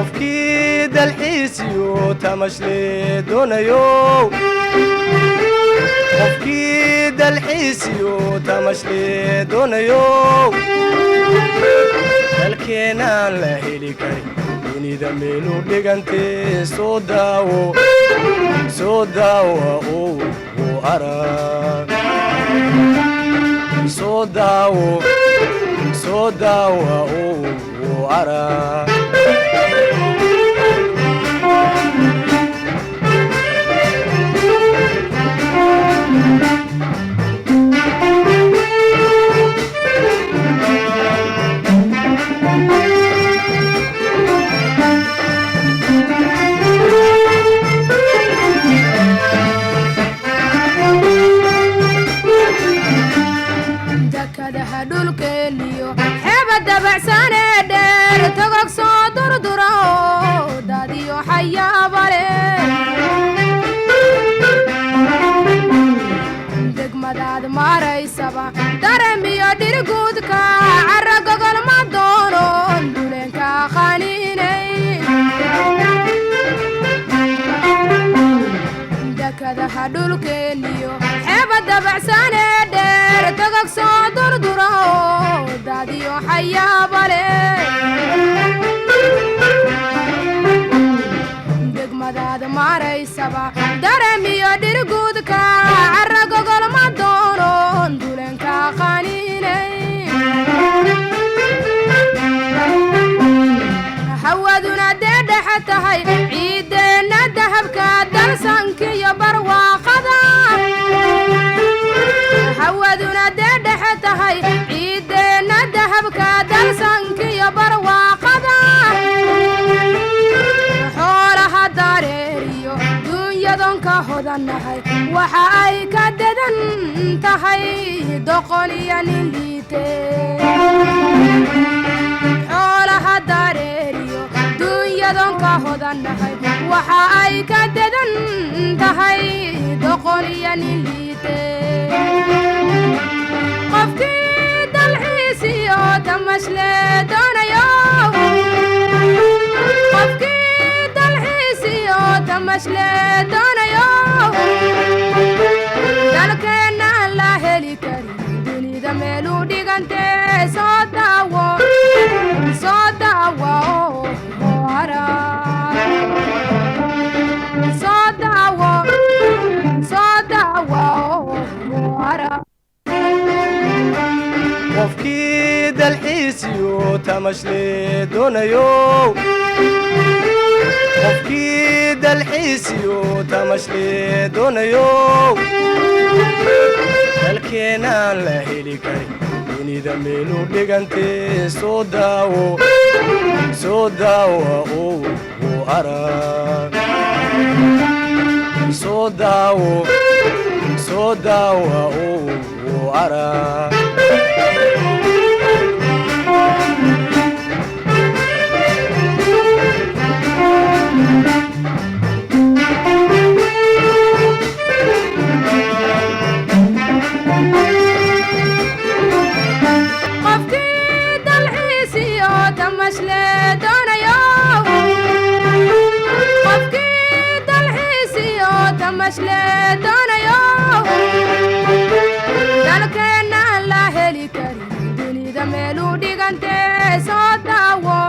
qofkii dalxiisiyo tamashlee doonayo qofkii dalxiisiyo tamashlee doonayo dalkeenaan la heli karin dunida meelu dhigantee soo daawo oo arag soo daawo oo arag degmadaad maaraysaba daremiyo dhirguudka caragogol ma doono duleenka qaniinay dekadaha dhulkeeniyo xeeba dabacsane dheer togog soo durduro daadiyo xayaabale degmadaad maaraysaba daremiyo dhirguudka caragogol ma doono duleenka qaniinay hawaduna dee dhexe tahay ciideenna dahabka dalsankiyo barwaaqada hawaduna dee dhexe tahay ciideenna dahabka dalsankiyo barwaaqada xoolaha dareeriyo dunyadonka hodannahay waxa ay ka dadan tahay doqon iyo nin liite xoolaha dareeriyo dunyadonka hodannahay waxa ay ka dadan tahay doqon iyo nin liite qofkii dalxiisiyo tamashlee doonayo qofkii dalxiisiyo tamashlee doonayo dalkeenaan la heli karin dunida meelu dhigantee soo daawo oo arag soo daawo oo arag qofkii dalxiisiyo tamashlee doonayo qofkii dalxiisiyo tamashlee doonayo dalkeenaan la heli karin dunida meelu dhigantee soo daawo oo arag soo daawo oo arag dalkeenaan la heli karin dunida meelu dhigantee soo daawo